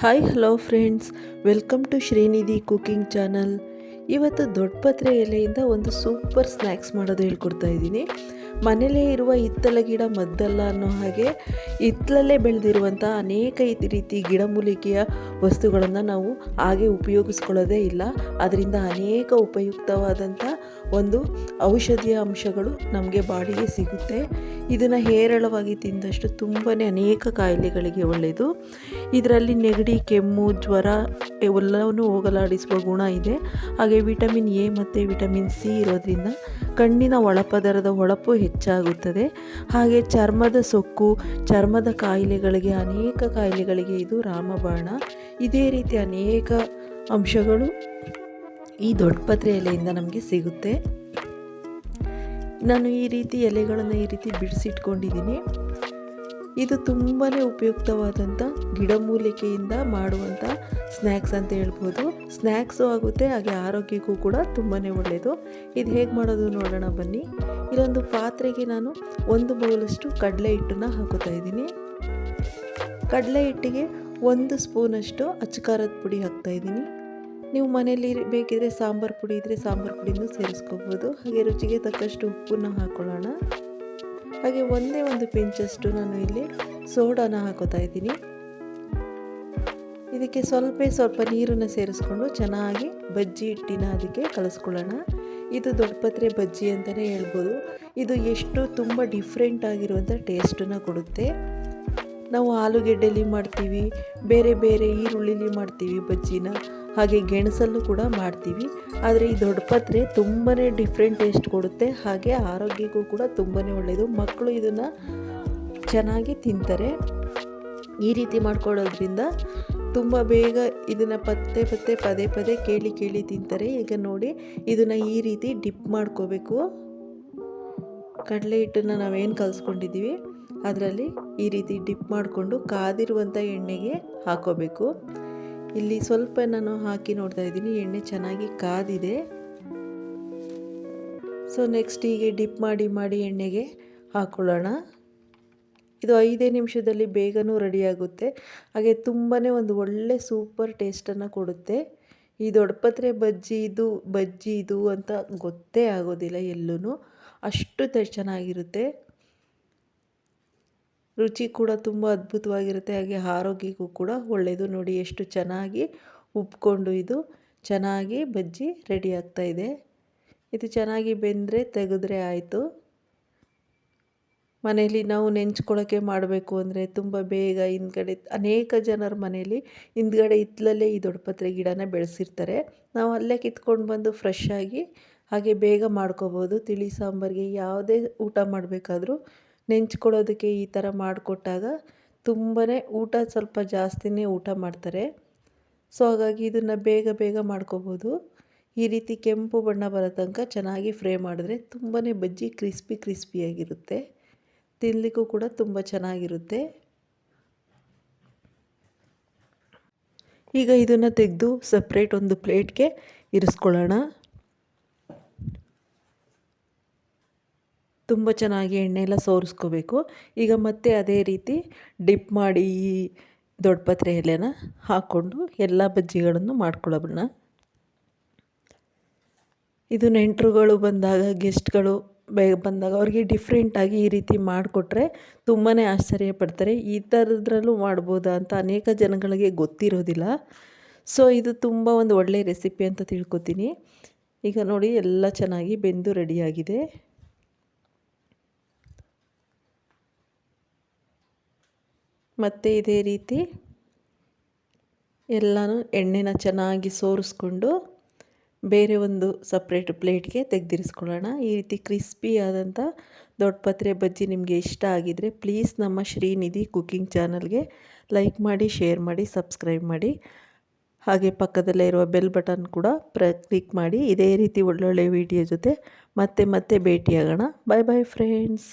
Hi hello friends, welcome to Srinidhi cooking channel. ಇವತ್ತು ದೊಡ್ಡಪತ್ರೆ ಎಲೆಯಿಂದ ಒಂದು ಸೂಪರ್ ಸ್ನ್ಯಾಕ್ಸ್ ಮಾಡೋದು ಹೇಳ್ಕೊಡ್ತಾ ಇದ್ದೀನಿ. ಮನೆಯಲ್ಲೇ ಇರುವ ಹಿತ್ತಲ ಗಿಡ ಮದ್ದಲ್ಲ ಅನ್ನೋ ಹಾಗೆ ಹಿತ್ತಲಲ್ಲೇ ಬೆಳೆದಿರುವಂಥ ಅನೇಕ ರೀತಿ ಗಿಡಮೂಲಿಕೆಯ ವಸ್ತುಗಳನ್ನು ನಾವು ಹಾಗೆ ಉಪಯೋಗಿಸ್ಕೊಳ್ಳೋದೇ ಇಲ್ಲ. ಅದರಿಂದ ಅನೇಕ ಉಪಯುಕ್ತವಾದಂಥ ಒಂದು ಔಷಧೀಯ ಅಂಶಗಳು ನಮಗೆ ಬಾಡಿಗೆ ಸಿಗುತ್ತೆ. ಇದನ್ನು ಹೇರಳವಾಗಿ ತಿಂದಷ್ಟು ತುಂಬಾ ಅನೇಕ ಕಾಯಿಲೆಗಳಿಗೆ ಒಳ್ಳೆಯದು. ಇದರಲ್ಲಿ ನೆಗಡಿ, ಕೆಮ್ಮು, ಜ್ವರ ಎಲ್ಲವನ್ನೂ ಹೋಗಲಾಡಿಸುವ ಗುಣ ಇದೆ. ಹಾಗೆ ವಿಟಮಿನ್ ಎ ಮತ್ತು ವಿಟಮಿನ್ ಸಿ ಇರೋದ್ರಿಂದ ಕಣ್ಣಿನ ಒಳಪದರದ ಹೊಳಪು ಹೆಚ್ಚಾಗುತ್ತದೆ. ಹಾಗೆ ಚರ್ಮದ ಸೊಕ್ಕು, ಚರ್ಮದ ಕಾಯಿಲೆಗಳಿಗೆ, ಅನೇಕ ಕಾಯಿಲೆಗಳಿಗೆ ಇದು ರಾಮಬಾಣ. ಇದೇ ರೀತಿ ಅನೇಕ ಅಂಶಗಳು ಈ ದೊಡ್ಡಪತ್ರೆ ಎಲೆಯಿಂದ ನಮಗೆ ಸಿಗುತ್ತೆ. ನಾನು ಈ ರೀತಿ ಎಲೆಗಳನ್ನು ಈ ರೀತಿ ಬಿಡಿಸಿಟ್ಕೊಂಡಿದ್ದೀನಿ. ಇದು ತುಂಬಾ ಉಪಯುಕ್ತವಾದಂಥ ಗಿಡಮೂಲಿಕೆಯಿಂದ ಮಾಡುವಂಥ ಸ್ನ್ಯಾಕ್ಸ್ ಅಂತ ಹೇಳ್ಬೋದು. ಸ್ನ್ಯಾಕ್ಸು ಆಗುತ್ತೆ, ಹಾಗೆ ಆರೋಗ್ಯಕ್ಕೂ ಕೂಡ ತುಂಬಾ ಒಳ್ಳೆಯದು. ಇದು ಹೇಗೆ ಮಾಡೋದು ನೋಡೋಣ ಬನ್ನಿ. ಇಲ್ಲೊಂದು ಪಾತ್ರೆಗೆ ನಾನು 1 ಬೌಲಷ್ಟು ಕಡಲೆ ಹಿಟ್ಟನ್ನು ಹಾಕೋತಾ ಇದ್ದೀನಿ. ಕಡಲೆ ಹಿಟ್ಟಿಗೆ 1 ಸ್ಪೂನಷ್ಟು ಅಚ್ಚಕಾರದ ಪುಡಿ ಹಾಕ್ತಾಯಿದ್ದೀನಿ. ನೀವು ಮನೇಲಿ ಬೇಕಿದ್ರೆ ಸಾಂಬಾರು ಪುಡಿ ಇದ್ದರೆ ಸಾಂಬಾರು ಪುಡಿನೂ ಸೇರಿಸ್ಕೋಬೋದು. ಹಾಗೆ ರುಚಿಗೆ ತಕ್ಕಷ್ಟು ಉಪ್ಪನ್ನು ಹಾಕ್ಕೊಳ್ಳೋಣ. ಹಾಗೆ ಒಂದೇ ಒಂದು ಪಿಂಚಷ್ಟು ನಾನು ಇಲ್ಲಿ ಸೋಡಾನ ಹಾಕೋತಾ ಇದ್ದೀನಿ. ಇದಕ್ಕೆ ಸ್ವಲ್ಪ ನೀರನ್ನು ಸೇರಿಸ್ಕೊಂಡು ಚೆನ್ನಾಗಿ ಬಜ್ಜಿ ಹಿಟ್ಟಿನ ಅದಕ್ಕೆ ಕಲಿಸ್ಕೊಳ್ಳೋಣ. ಇದು ದೊಡ್ಡಪತ್ರೆ ಬಜ್ಜಿ ಅಂತಲೇ ಹೇಳ್ಬೋದು. ಇದು ತುಂಬ ಡಿಫ್ರೆಂಟ್ ಆಗಿರುವಂಥ ಟೇಸ್ಟನ್ನು ಕೊಡುತ್ತೆ. ನಾವು ಆಲೂಗೆಡ್ಡೆಲಿ ಮಾಡ್ತೀವಿ, ಬೇರೆ ಈರುಳ್ಳಿಲಿ ಮಾಡ್ತೀವಿ ಬಜ್ಜಿನ, ಹಾಗೆ ಗೆಣಸಲ್ಲೂ ಕೂಡ ಮಾಡ್ತೀವಿ. ಆದರೆ ಈ ದೊಡ್ಡಪತ್ರೆ ತುಂಬಾ ಡಿಫ್ರೆಂಟ್ ಟೇಸ್ಟ್ ಕೊಡುತ್ತೆ. ಹಾಗೆ ಆರೋಗ್ಯಕ್ಕೂ ಕೂಡ ತುಂಬಾ ಒಳ್ಳೆಯದು. ಮಕ್ಕಳು ಇದನ್ನು ಚೆನ್ನಾಗಿ ತಿಂತಾರೆ. ಈ ರೀತಿ ಮಾಡ್ಕೊಳ್ಳೋದ್ರಿಂದ ತುಂಬ ಬೇಗ ಇದನ್ನು ಪದೇ ಕೇಳಿ ತಿಂತಾರೆ. ಈಗ ನೋಡಿ, ಇದನ್ನು ಈ ರೀತಿ ಡಿಪ್ ಮಾಡ್ಕೋಬೇಕು. ಕಡಲೆ ಹಿಟ್ಟನ್ನು ನಾವೇನು ಕಲಿಸ್ಕೊಂಡಿದ್ದೀವಿ ಅದರಲ್ಲಿ ಈ ರೀತಿ ಡಿಪ್ ಮಾಡಿಕೊಂಡು ಕಾದಿರುವಂಥ ಎಣ್ಣೆಗೆ ಹಾಕೋಬೇಕು. ಇಲ್ಲಿ ಸ್ವಲ್ಪ ನಾನು ಹಾಕಿ ನೋಡ್ತಾ ಇದ್ದೀನಿ, ಎಣ್ಣೆ ಚೆನ್ನಾಗಿ ಕಾದಿದೆ. ಸೊ ನೆಕ್ಸ್ಟ್ ಹೀಗೆ ಡಿಪ್ ಮಾಡಿ ಎಣ್ಣೆಗೆ ಹಾಕ್ಕೊಳ್ಳೋಣ. ಇದು 5 ನಿಮಿಷದಲ್ಲಿ ಬೇಗನೂ ರೆಡಿಯಾಗುತ್ತೆ. ಹಾಗೆ ತುಂಬಾ ಒಂದು ಒಳ್ಳೆ ಸೂಪರ್ ಟೇಸ್ಟನ್ನು ಕೊಡುತ್ತೆ. ಈ ದೊಡ್ಡಪತ್ರೆ ಬಜ್ಜಿ ಇದು ಅಂತ ಗೊತ್ತೇ ಆಗೋದಿಲ್ಲ ಎಲ್ಲೂ, ಅಷ್ಟು ಚೆನ್ನಾಗಿರುತ್ತೆ. ರುಚಿ ಕೂಡ ತುಂಬ ಅದ್ಭುತವಾಗಿರುತ್ತೆ. ಹಾಗೆ ಆರೋಗ್ಯಕ್ಕೂ ಕೂಡ ಒಳ್ಳೆಯದು. ನೋಡಿ ಎಷ್ಟು ಚೆನ್ನಾಗಿ ಉಬ್ಕೊಂಡು ಇದು ಚೆನ್ನಾಗಿ ಬಜ್ಜಿ ರೆಡಿ ಆಗ್ತಾ ಇದೆ. ಇದು ಚೆನ್ನಾಗಿ ಬೆಂದರೆ ತೆಗೆದ್ರೆ ಆಯಿತು. ಮನೆಯಲ್ಲಿ ನಾವು ನೆಂಚ್ಕೊಳ್ಳೋಕ್ಕೆ ಮಾಡಬೇಕು ಅಂದರೆ ತುಂಬ ಬೇಗ ಹಿಂದ್ಗಡೆ ಅನೇಕ ಜನರ ಮನೆಯಲ್ಲಿ ಹಿಂದ್ಗಡೆ ಹಿತ್ತಲಲ್ಲೇ ಈ ದೊಡ್ಡಪತ್ರೆ ಗಿಡನ ಬೆಳೆಸಿರ್ತಾರೆ. ನಾವು ಅಲ್ಲೇ ಕಿತ್ಕೊಂಡು ಬಂದು ಫ್ರೆಶ್ ಆಗಿ ಹಾಗೆ ಬೇಗ ಮಾಡ್ಕೋಬೋದು. ತಿಳಿ ಸಾಂಬಾರಿಗೆ ಯಾವುದೇ ಊಟ ಮಾಡಬೇಕಾದ್ರೂ ನೆಂಚ್ಕೊಳ್ಳೋದಕ್ಕೆ ಈ ಥರ ಮಾಡಿಕೊಟ್ಟಾಗ ತುಂಬಾ ಸ್ವಲ್ಪ ಜಾಸ್ತಿನೇ ಊಟ ಮಾಡ್ತಾರೆ. ಸೊ ಹಾಗಾಗಿ ಇದನ್ನು ಬೇಗ ಮಾಡ್ಕೋಬೋದು. ಈ ರೀತಿ ಕೆಂಪು ಬಣ್ಣ ಬರೋ ತನಕ ಚೆನ್ನಾಗಿ ಫ್ರೈ ಮಾಡಿದ್ರೆ ತುಂಬಾ ಬಜ್ಜಿ ಕ್ರಿಸ್ಪಿಯಾಗಿರುತ್ತೆ. ತಿನ್ನಲಿಕ್ಕೂ ಕೂಡ ತುಂಬ ಚೆನ್ನಾಗಿರುತ್ತೆ. ಈಗ ಇದನ್ನು ತೆಗೆದು ಸಪ್ರೇಟ್ ಒಂದು ಪ್ಲೇಟ್ಗೆ ಇರಿಸ್ಕೊಳ್ಳೋಣ. ತುಂಬ ಚೆನ್ನಾಗಿ ಎಣ್ಣೆ ಎಲ್ಲ ಸೋರಿಸ್ಕೋಬೇಕು. ಈಗ ಮತ್ತೆ ಅದೇ ರೀತಿ ಡಿಪ್ ಮಾಡಿ ಈ ದೊಡ್ಡಪತ್ರೆ ಎಲೆನ ಹಾಕ್ಕೊಂಡು ಎಲ್ಲ ಬಜ್ಜಿಗಳನ್ನು ಮಾಡ್ಕೊಳ್ಳೋಣ. ಇದು ನೆಂಟರುಗಳು ಬಂದಾಗ, ಗೆಸ್ಟ್ಗಳು ಬಂದಾಗ ಅವ್ರಿಗೆ ಡಿಫ್ರೆಂಟಾಗಿ ಈ ರೀತಿ ಮಾಡಿಕೊಟ್ರೆ ತುಂಬಾ ಆಶ್ಚರ್ಯ ಪಡ್ತಾರೆ. ಈ ಥರದ್ರಲ್ಲೂ ಮಾಡ್ಬೋದಾ ಅಂತ ಅನೇಕ ಜನಗಳಿಗೆ ಗೊತ್ತಿರೋದಿಲ್ಲ. ಸೊ ಇದು ತುಂಬ ಒಂದು ಒಳ್ಳೆಯ ರೆಸಿಪಿ ಅಂತ ತಿಳ್ಕೊತೀನಿ. ಈಗ ನೋಡಿ, ಎಲ್ಲ ಚೆನ್ನಾಗಿ ಬೆಂದು ರೆಡಿಯಾಗಿದೆ. ಮತ್ತು ಇದೇ ರೀತಿ ಎಲ್ಲನೂ ಎಣ್ಣೆನ ಚೆನ್ನಾಗಿ ಸೋರಿಸ್ಕೊಂಡು ಬೇರೆ ಒಂದು ಸಪ್ರೇಟ್ ಪ್ಲೇಟ್ಗೆ ತೆಗೆದಿರಿಸ್ಕೊಳ್ಳೋಣ. ಈ ರೀತಿ ಕ್ರಿಸ್ಪಿಯಾದಂಥ ದೊಡ್ಡಪತ್ರೆ ಬಜ್ಜಿ ನಿಮಗೆ ಇಷ್ಟ ಆಗಿದರೆ ಪ್ಲೀಸ್ ನಮ್ಮ ಶ್ರೀನಿಧಿ ಕುಕಿಂಗ್ ಚಾನಲ್ಗೆ ಲೈಕ್ ಮಾಡಿ, ಶೇರ್ ಮಾಡಿ, ಸಬ್ಸ್ಕ್ರೈಬ್ ಮಾಡಿ. ಹಾಗೆ ಪಕ್ಕದಲ್ಲೇ ಇರುವ ಬೆಲ್ ಬಟನ್ ಕೂಡ ಕ್ಲಿಕ್ ಮಾಡಿ. ಇದೇ ರೀತಿ ಒಳ್ಳೊಳ್ಳೆ ವಿಡಿಯೋ ಜೊತೆ ಮತ್ತೆ ಭೇಟಿಯಾಗೋಣ. Bye friends.